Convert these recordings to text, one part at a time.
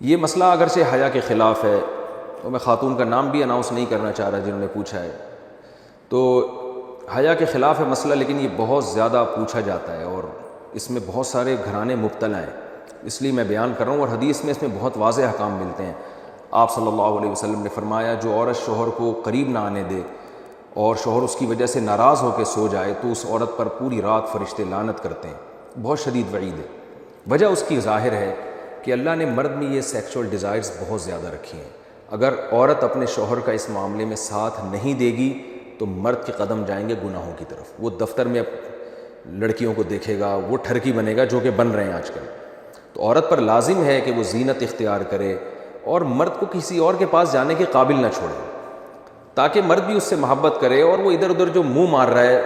یہ مسئلہ اگرچہ حیا کے خلاف ہے، تو میں خاتون کا نام بھی اناؤنس نہیں کرنا چاہ رہا جنہوں نے پوچھا ہے، تو حیا کے خلاف ہے مسئلہ، لیکن یہ بہت زیادہ پوچھا جاتا ہے اور اس میں بہت سارے گھرانے مبتلا ہیں، اس لیے میں بیان کر رہا ہوں۔ اور حدیث میں اس میں بہت واضح احکام ملتے ہیں۔ آپ صلی اللہ علیہ وسلم نے فرمایا جو عورت شوہر کو قریب نہ آنے دے اور شوہر اس کی وجہ سے ناراض ہو کے سو جائے تو اس عورت پر پوری رات فرشتے لعنت کرتے ہیں۔ بہت شدید وعید ہے۔ وجہ اس کی ظاہر ہے کہ اللہ نے مرد میں یہ سیکشول ڈیزائرز بہت زیادہ رکھی ہیں۔ اگر عورت اپنے شوہر کا اس معاملے میں ساتھ نہیں دے گی تو مرد کے قدم جائیں گے گناہوں کی طرف۔ وہ دفتر میں لڑکیوں کو دیکھے گا، وہ ٹھرکی بنے گا جو کہ بن رہے ہیں آج کل۔ تو عورت پر لازم ہے کہ وہ زینت اختیار کرے اور مرد کو کسی اور کے پاس جانے کے قابل نہ چھوڑے، تاکہ مرد بھی اس سے محبت کرے اور وہ ادھر ادھر جو منہ مار رہا ہے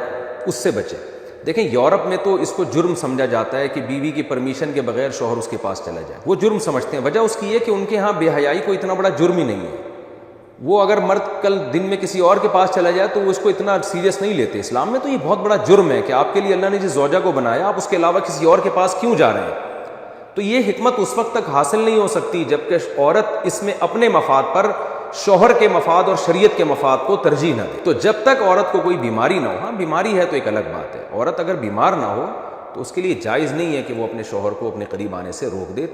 اس سے بچے۔ دیکھیں یورپ میں تو اس کو جرم سمجھا جاتا ہے کہ بیوی کی پرمیشن کے بغیر شوہر اس کے پاس چلا جائے، وہ جرم سمجھتے ہیں۔ وجہ اس کی ہے کہ ان کے ہاں بے حیائی کو اتنا بڑا جرم ہی نہیں ہے۔ وہ اگر مرد کل دن میں کسی اور کے پاس چلا جائے تو وہ اس کو اتنا سیریس نہیں لیتے۔ اسلام میں تو یہ بہت بڑا جرم ہے کہ آپ کے لیے اللہ نے جس زوجہ کو بنایا آپ اس کے علاوہ کسی اور کے پاس کیوں جا رہے ہیں۔ تو یہ حکمت اس وقت تک حاصل نہیں ہو سکتی جب کہ عورت اس میں اپنے مفاد پر شوہر کے مفاد اور شریعت کے مفاد کو ترجیح نہ دے۔ تو جب تک عورت کو کوئی بیماری نہ ہو، ہاں بیماری ہے تو ایک الگ بات ہے، عورت اگر بیمار نہ ہو تو اس کے لیے جائز نہیں ہے کہ وہ اپنے شوہر کو اپنے قریب آنے سے روک دے۔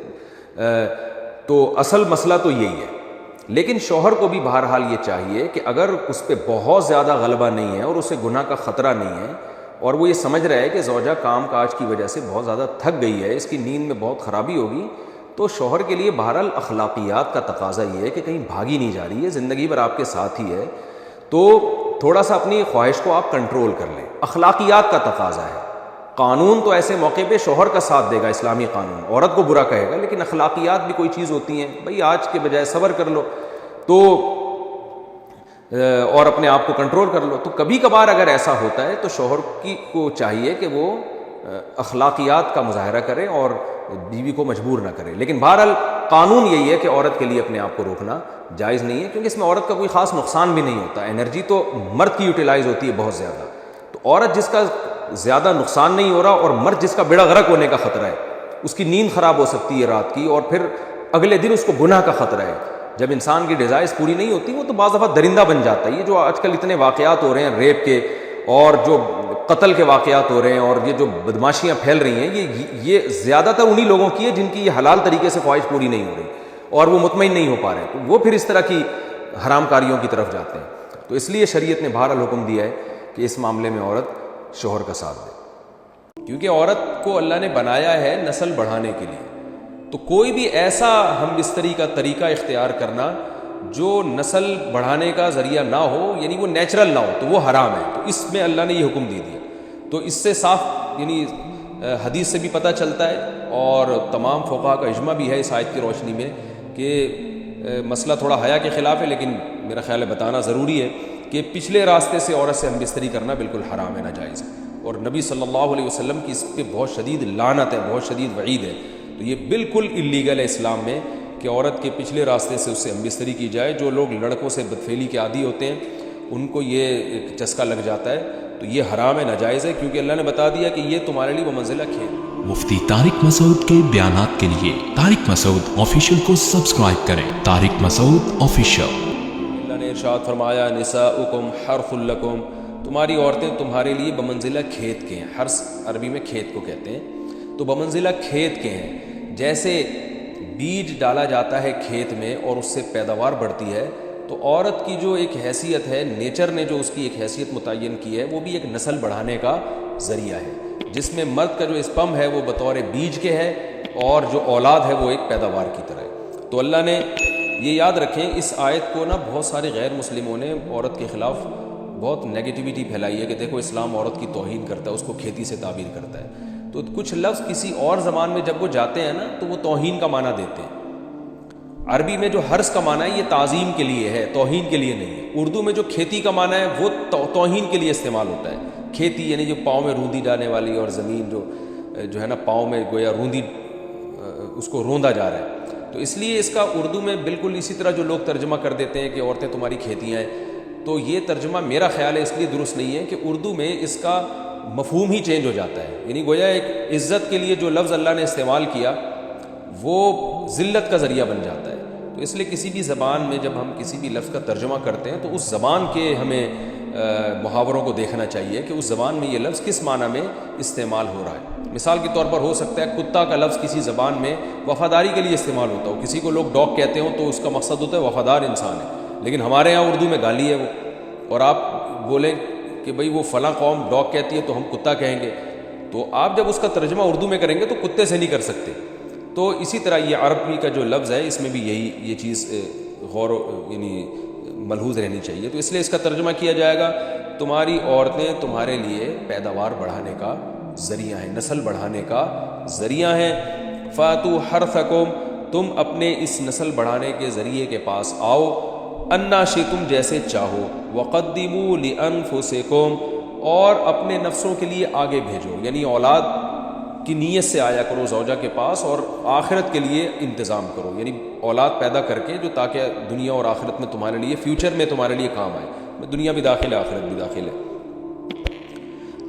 تو اصل مسئلہ تو یہی ہے۔ لیکن شوہر کو بھی بہرحال یہ چاہیے کہ اگر اس پہ بہت زیادہ غلبہ نہیں ہے اور اسے گناہ کا خطرہ نہیں ہے اور وہ یہ سمجھ رہا ہے کہ زوجہ کام کاج کی وجہ سے بہت زیادہ تھک گئی ہے، اس کی نیند میں بہت خرابی ہوگی، تو شوہر کے لیے بہرحال اخلاقیات کا تقاضا یہ ہے کہ کہیں بھاگی نہیں جا رہی ہے، زندگی بھر آپ کے ساتھ ہی ہے، تو تھوڑا سا اپنی خواہش کو آپ کنٹرول کر لیں۔ اخلاقیات کا تقاضا ہے۔ قانون تو ایسے موقع پہ شوہر کا ساتھ دے گا، اسلامی قانون عورت کو برا کہے گا، لیکن اخلاقیات بھی کوئی چیز ہوتی ہیں، بھئی آج کے بجائے صبر کر لو تو اور اپنے آپ کو کنٹرول کر لو۔ تو کبھی کبھار اگر ایسا ہوتا ہے تو شوہر کو چاہیے کہ وہ اخلاقیات کا مظاہرہ کرے اور بیوی کو مجبور نہ کرے۔ لیکن بہرحال قانون یہی ہے کہ عورت کے لیے اپنے آپ کو روکنا جائز نہیں ہے، کیونکہ اس میں عورت کا کوئی خاص نقصان بھی نہیں ہوتا۔ انرجی تو مرد کی یوٹیلائز ہوتی ہے بہت زیادہ، تو عورت جس کا زیادہ نقصان نہیں ہو رہا اور مرد جس کا بیڑا غرق ہونے کا خطرہ ہے، اس کی نیند خراب ہو سکتی ہے رات کی اور پھر اگلے دن اس کو گناہ کا خطرہ ہے۔ جب انسان کی ڈیزائرز پوری نہیں ہوتی وہ تو بعض دفعہ درندہ بن جاتا ہے۔ یہ جو آج کل اتنے واقعات ہو رہے ہیں ریپ کے اور جو قتل کے واقعات ہو رہے ہیں اور یہ جو بدماشیاں پھیل رہی ہیں، یہ زیادہ تر انہی لوگوں کی ہے جن کی یہ حلال طریقے سے خواہش پوری نہیں ہو رہی اور وہ مطمئن نہیں ہو پا رہے، تو وہ پھر اس طرح کی حرام کاریوں کی طرف جاتے ہیں۔ تو اس لیے شریعت نے بہرحال حکم دیا ہے کہ اس معاملے میں عورت شوہر کا ساتھ دے، کیونکہ عورت کو اللہ نے بنایا ہے نسل بڑھانے کے لیے۔ تو کوئی بھی ایسا ہم بستری کا طریقہ اختیار کرنا جو نسل بڑھانے کا ذریعہ نہ ہو، یعنی وہ نیچرل نہ ہو، تو وہ حرام ہے۔ تو اس میں اللہ نے یہ حکم دے دیا۔ تو اس سے صاف یعنی حدیث سے بھی پتہ چلتا ہے اور تمام فقہاء کا اجماع بھی ہے اس آیت کی روشنی میں کہ مسئلہ تھوڑا حیا کے خلاف ہے، لیکن میرا خیال ہے بتانا ضروری ہے کہ پچھلے راستے سے عورت سے ہم بستری کرنا بالکل حرام ہے، ناجائز ہے، اور نبی صلی اللہ علیہ وسلم کی اس پہ بہت شدید لعنت ہے، بہت شدید وعید ہے۔ تو یہ بالکل اللیگل ہے اسلام میں کہ عورت کے پچھلے راستے سے اس سے ہم بستری کی جائے۔ جو لوگ لڑکوں سے بدفعلی کے عادی ہوتے ہیں ان کو یہ ایک چسکا لگ جاتا ہے، تو یہ حرام ہے، ناجائز ہے، کیونکہ اللہ نے بتا دیا کہ یہ تمہارے لیے بمنزلہ کھیل۔ مفتی طارق مسعود کے بیانات کے لیے طارق مسعود آفیشیل کو سبسکرائب کریں۔ طارق مسعود آفیشیل۔ اللہ نے ارشاد فرمایا نساؤکم حرث لکم، تمہاری عورتیں تمہارے لیے بمنزلہ کھیت کے ہیں۔ حرث عربی میں کھیت کو کہتے ہیں، تو بمنزلہ کھیت کے ہیں۔ جیسے بیج ڈالا جاتا ہے کھیت میں اور اس سے پیداوار بڑھتی ہے، تو عورت کی جو ایک حیثیت ہے، نیچر نے جو اس کی ایک حیثیت متعین کی ہے، وہ بھی ایک نسل بڑھانے کا ذریعہ ہے، جس میں مرد کا جو اسپم ہے وہ بطور بیج کے ہے اور جو اولاد ہے وہ ایک پیداوار کی طرح ہے۔ تو اللہ نے یہ یاد رکھیں، اس آیت کو بہت سارے غیر مسلموں نے عورت کے خلاف بہت نیگیٹیوٹی پھیلائی ہے کہ دیکھو اسلام عورت کی توہین کرتا ہے، اس کو کھیتی سے تعبیر کرتا ہے۔ تو کچھ لفظ کسی اور زبان میں جب وہ جاتے ہیں تو وہ توہین کا معنی دیتے ہیں۔ عربی میں جو حرث کا معنی ہے یہ تعظیم کے لیے ہے، توہین کے لیے نہیں ہے۔ اردو میں جو کھیتی کا معنی ہے وہ توہین کے لیے استعمال ہوتا ہے۔ کھیتی یعنی جو پاؤں میں روندی جانے والی اور زمین جو ہے پاؤں میں گویا روندی، اس کو روندا جا رہا ہے، تو اس لیے اس کا اردو میں بالکل اسی طرح جو لوگ ترجمہ کر دیتے ہیں کہ عورتیں تمہاری کھیتیاں ہیں، تو یہ ترجمہ میرا خیال ہے اس لیے درست نہیں ہے کہ اردو میں اس کا مفہوم ہی چینج ہو جاتا ہے۔ یعنی گویا ایک عزت کے لیے جو لفظ اللہ نے استعمال کیا وہ ذلت کا ذریعہ بن جاتا ہے۔ تو اس لیے کسی بھی زبان میں جب ہم کسی بھی لفظ کا ترجمہ کرتے ہیں تو اس زبان کے ہمیں محاوروں کو دیکھنا چاہیے کہ اس زبان میں یہ لفظ کس معنی میں استعمال ہو رہا ہے۔ مثال کے طور پر ہو سکتا ہے کتا کا لفظ کسی زبان میں وفاداری کے لیے استعمال ہوتا ہو، کسی کو لوگ ڈاگ کہتے ہوں تو اس کا مقصد ہوتا ہے وفادار انسان ہے، لیکن ہمارے یہاں اردو میں گالی ہے وہ، اور آپ بولیں کہ بھئی وہ فلاں قوم ڈاگ کہتی ہے تو ہم کتا کہیں گے، تو آپ جب اس کا ترجمہ اردو میں کریں گے تو کتے سے نہیں کر سکتے۔ تو اسی طرح یہ عربی کا جو لفظ ہے اس میں بھی یہ چیز غور یعنی ملحوظ رہنی چاہیے۔ تو اس لیے اس کا ترجمہ کیا جائے گا تمہاری عورتیں تمہارے لیے پیداوار بڑھانے کا ذریعہ ہیں، نسل بڑھانے کا ذریعہ ہیں۔ فاتو حرثکم، تم اپنے اس نسل بڑھانے کے ذریعے کے پاس آؤ، انا شئتم جیسے چاہو، وقدموا لانفسکم، اور اپنے نفسوں کے لیے آگے بھیجو، یعنی اولاد کی نیت سے آیا کرو زوجہ کے پاس اور آخرت کے لیے انتظام کرو، یعنی اولاد پیدا کر کے جو تاکہ دنیا اور آخرت میں تمہارے لیے فیوچر میں تمہارے لیے کام آئے، دنیا بھی داخل ہے آخرت بھی داخل ہے۔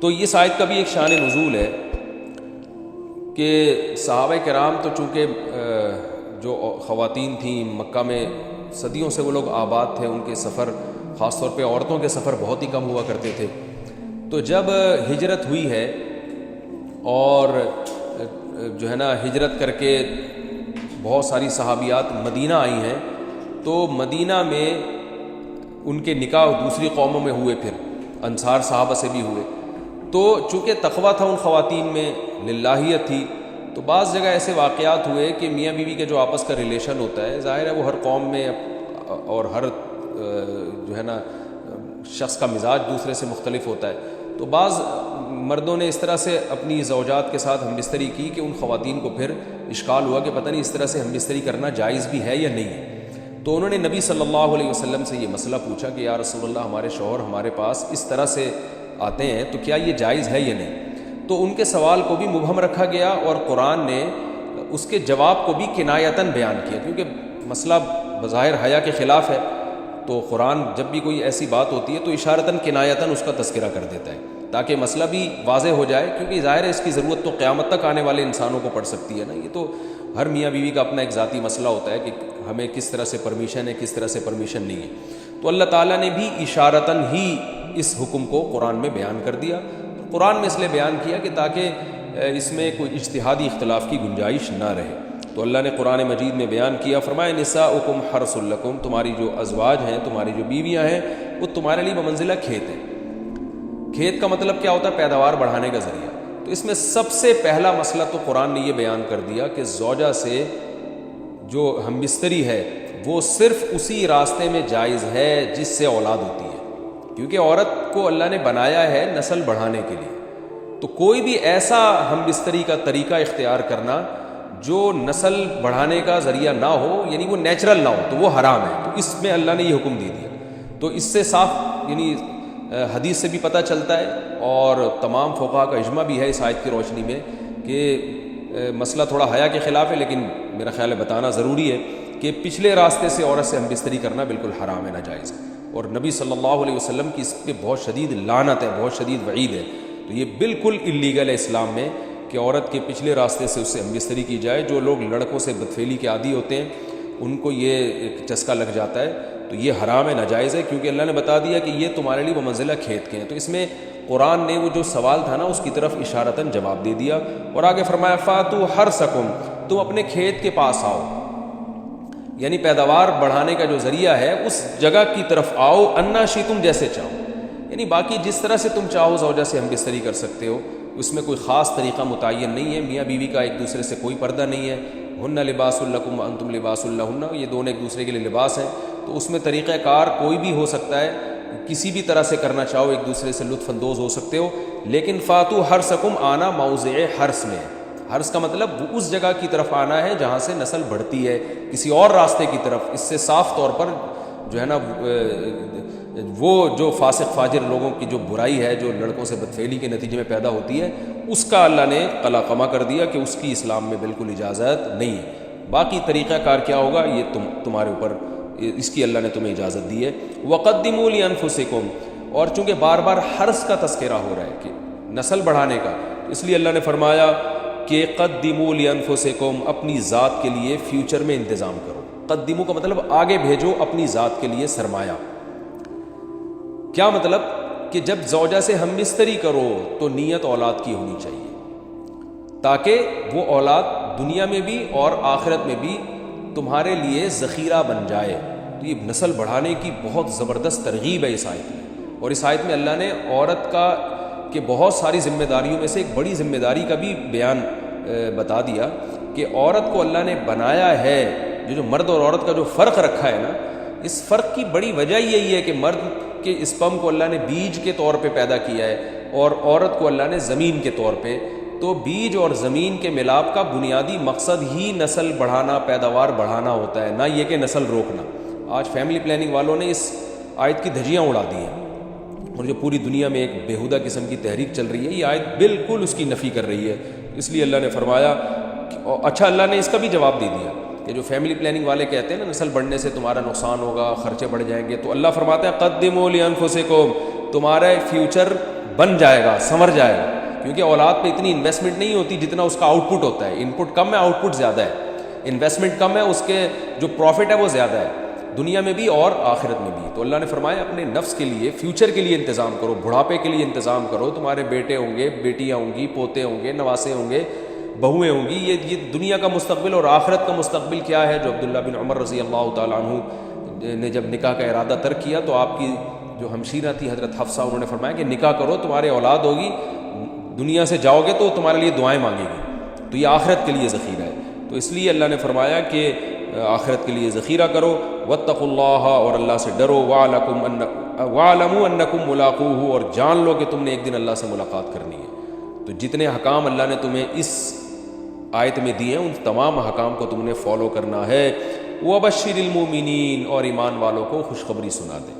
تو اس آیت کا بھی ایک شان نزول ہے کہ صحابہ کرام تو چونکہ جو خواتین تھیں مکہ میں صدیوں سے وہ لوگ آباد تھے، ان کے سفر خاص طور پہ عورتوں کے سفر بہت ہی کم ہوا کرتے تھے، تو جب ہجرت ہوئی ہے اور جو ہے نا ہجرت کر کے بہت ساری صحابیات مدینہ آئی ہیں، تو مدینہ میں ان کے نکاح دوسری قوموں میں ہوئے، پھر انصار صحابہ سے بھی ہوئے، تو چونکہ تقویٰ تھا ان خواتین میں، للہیت تھی، تو بعض جگہ ایسے واقعات ہوئے کہ میاں بیوی کے جو آپس کا ریلیشن ہوتا ہے، ظاہر ہے وہ ہر قوم میں اور ہر جو ہے نا شخص کا مزاج دوسرے سے مختلف ہوتا ہے، تو بعض مردوں نے اس طرح سے اپنی زوجات کے ساتھ ہم بستری کی کہ ان خواتین کو پھر اشکال ہوا کہ پتہ نہیں اس طرح سے ہم بستری کرنا جائز بھی ہے یا نہیں ہے، تو انہوں نے نبی صلی اللہ علیہ وسلم سے یہ مسئلہ پوچھا کہ یا رسول اللہ ہمارے شوہر ہمارے پاس اس طرح سے آتے ہیں تو کیا یہ جائز ہے یا نہیں، تو ان کے سوال کو بھی مبہم رکھا گیا اور قرآن نے اس کے جواب کو بھی کنایتاً بیان کیا، کیونکہ مسئلہ بظاہر حیا کے خلاف ہے، تو قرآن جب بھی کوئی ایسی بات ہوتی ہے تو اشارتاً کنایتاً اس کا تذکرہ کر دیتا ہے تاکہ مسئلہ بھی واضح ہو جائے، کیونکہ ظاہر ہے اس کی ضرورت تو قیامت تک آنے والے انسانوں کو پڑ سکتی ہے نا، یہ تو ہر میاں بیوی کا اپنا ایک ذاتی مسئلہ ہوتا ہے کہ ہمیں کس طرح سے پرمیشن ہے کس طرح سے پرمیشن نہیں ہے، تو اللہ تعالیٰ نے بھی اشارتاً ہی اس حکم کو قرآن میں بیان کر دیا، قرآن میں اس لیے بیان کیا کہ تاکہ اس میں کوئی اجتہادی اختلاف کی گنجائش نہ رہے، تو اللہ نے قرآن مجید میں بیان کیا، فرمایا نساؤکم حرث لکم، تمہاری جو ازواج ہیں تمہاری جو بیویاں ہیں وہ تمہارے لیے بمنزلہ کھیت ہیں۔ کھیت کا مطلب کیا ہوتا ہے؟ پیداوار بڑھانے کا ذریعہ، تو اس میں سب سے پہلا مسئلہ تو قرآن نے یہ بیان کر دیا کہ زوجہ سے جو ہم بستری ہے وہ صرف اسی راستے میں جائز ہے جس سے اولاد ہوتی ہے، کیونکہ عورت کو اللہ نے بنایا ہے نسل بڑھانے کے لیے، تو کوئی بھی ایسا ہم بستری کا طریقہ اختیار کرنا جو نسل بڑھانے کا ذریعہ نہ ہو، یعنی وہ نیچرل نہ ہو، تو وہ حرام ہے، تو اس میں اللہ نے یہ حکم دے دیا۔ تو اس سے صاف یعنی حدیث سے بھی پتہ چلتا ہے اور تمام فقہاء کا اجماع بھی ہے اس آیت کی روشنی میں کہ مسئلہ تھوڑا حیا کے خلاف ہے، لیکن میرا خیال ہے بتانا ضروری ہے کہ پچھلے راستے سے عورت سے ہم بستری کرنا بالکل حرام ہے، ناجائز ہے، اور نبی صلی اللہ علیہ وسلم کی اس پہ بہت شدید لعنت ہے، بہت شدید وعید ہے، تو یہ بالکل اللیگل ہے اسلام میں کہ عورت کے پچھلے راستے سے اس سے ہم بستری کی جائے۔ جو لوگ لڑکوں سے بدفعلی کے عادی ہوتے ہیں ان کو یہ ایک چسکا لگ جاتا ہے، تو یہ حرام ہے، ناجائز ہے، کیونکہ اللہ نے بتا دیا کہ یہ تمہارے لیے بمنزلہ کھیت کے ہیں، تو اس میں قرآن نے وہ جو سوال تھا نا اس کی طرف اشارتاً جواب دے دیا، اور آگے فرمایا فاتو حرثکم، تم اپنے کھیت کے پاس آؤ، یعنی پیداوار بڑھانے کا جو ذریعہ ہے اس جگہ کی طرف آؤ، انا شئتم جیسے چاہو، یعنی باقی جس طرح سے تم چاہو زوجہ سے ہم بستری کر سکتے ہو، اس میں کوئی خاص طریقہ متعین نہیں ہے، میاں بیوی کا ایک دوسرے سے کوئی پردہ نہیں ہے، ہن لباس لکم وانتم لباس لہن، یہ دونوں ایک دوسرے کے لیے لباس ہیں، تو اس میں طریقہ کار کوئی بھی ہو سکتا ہے، کسی بھی طرح سے کرنا چاہو ایک دوسرے سے لطف اندوز ہو سکتے ہو، لیکن فاتو حرثکم آنا موضع حرث میں ہے، حرث کا مطلب اس جگہ کی طرف آنا ہے جہاں سے نسل بڑھتی ہے، کسی اور راستے کی طرف، اس سے صاف طور پر جو ہے نا وہ جو فاسق فاجر لوگوں کی جو برائی ہے جو لڑکوں سے بدفعلی کے نتیجے میں پیدا ہوتی ہے، اس کا اللہ نے قلع قمع کر دیا کہ اس کی اسلام میں بالکل اجازت نہیں ہے، باقی طریقہ کار کیا ہوگا یہ تمہارے اوپر، اس کی اللہ نے تمہیں اجازت دی ہے۔ وقدموا لانفسکم، اور چونکہ بار بار حرث کا تذکرہ ہو رہا ہے کہ نسل بڑھانے کا، اس لیے اللہ نے فرمایا کہ قدموا لانفسکم، اپنی ذات کے لیے فیوچر میں انتظام کرو. قدموا کا مطلب آگے بھیجو اپنی ذات کے لیے سرمایہ. کیا مطلب؟ کہ جب زوجہ سے ہم بستری کرو تو نیت اولاد کی ہونی چاہیے، تاکہ وہ اولاد دنیا میں بھی اور آخرت میں بھی تمہارے لیے ذخیرہ بن جائے. تو یہ نسل بڑھانے کی بہت زبردست ترغیب ہے اس آیت میں. اور اس آیت میں اللہ نے عورت کا کہ بہت ساری ذمہ داریوں میں سے ایک بڑی ذمہ داری کا بھی بیان بتا دیا کہ عورت کو اللہ نے بنایا ہے. جو مرد اور عورت کا جو فرق رکھا ہے نا، اس فرق کی بڑی وجہ یہی ہے کہ مرد کے اسپم کو اللہ نے بیج کے طور پہ پیدا کیا ہے اور عورت کو اللہ نے زمین کے طور پہ. تو بیج اور زمین کے ملاپ کا بنیادی مقصد ہی نسل بڑھانا، پیداوار بڑھانا ہوتا ہے، نہ یہ کہ نسل روکنا. آج فیملی پلاننگ والوں نے اس آیت کی دھجیاں اڑا دی ہیں، اور جو پوری دنیا میں ایک بیہودہ قسم کی تحریک چل رہی ہے، یہ آیت بالکل اس کی نفی کر رہی ہے. اس لیے اللہ نے فرمایا اچھا، اللہ نے اس کا بھی جواب دے دیا کہ جو فیملی پلاننگ والے کہتے ہیں نا نسل بڑھنے سے تمہارا نقصان ہوگا، خرچے بڑھ جائیں گے، تو اللہ فرماتا ہے قدموا لانفسکم، تمہارا فیوچر بن جائے گا، سنور جائے گا. کیونکہ اولاد پہ اتنی انویسٹمنٹ نہیں ہوتی جتنا اس کا آؤٹ پٹ ہوتا ہے. ان پٹ کم ہے، آؤٹ پٹ زیادہ ہے. انویسٹمنٹ کم ہے، اس کے جو پروفٹ ہے وہ زیادہ ہے، دنیا میں بھی اور آخرت میں بھی. تو اللہ نے فرمایا اپنے نفس کے لیے، فیوچر کے لیے انتظام کرو، بڑھاپے کے لیے انتظام کرو. تمہارے بیٹے ہوں گے، بیٹیاں ہوں گی، پوتے ہوں گے، نواسے ہوں گے، بہویں ہوں گی. یہ دنیا کا مستقبل اور آخرت کا مستقبل کیا ہے؟ جو عبداللہ بن عمر رضی اللہ تعالیٰ عنہ نے جب نکاح کا ارادہ ترک کیا تو آپ کی جو ہمشیرہ تھی حضرت حفصہ، انہوں نے فرمایا کہ نکاح کرو، تمہارے اولاد ہوگی، دنیا سے جاؤ گے تو تمہارے لیے دعائیں مانگے گی. تو یہ آخرت کے لیے ذخیرہ ہے. تو اس لیے اللہ نے فرمایا کہ آخرت کے لیے ذخیرہ کرو. واتقوا اللہ، اور اللہ سے ڈرو. واعلموا انکم ملاقوہ، اور جان لو کہ تم نے ایک دن اللہ سے ملاقات کرنی ہے. تو جتنے حکام اللہ نے تمہیں اس آیت میں دیے ہیں ان تمام حکام کو تم نے فالو کرنا ہے. وبشر المؤمنین، اور ایمان والوں کو خوشخبری سنا دے.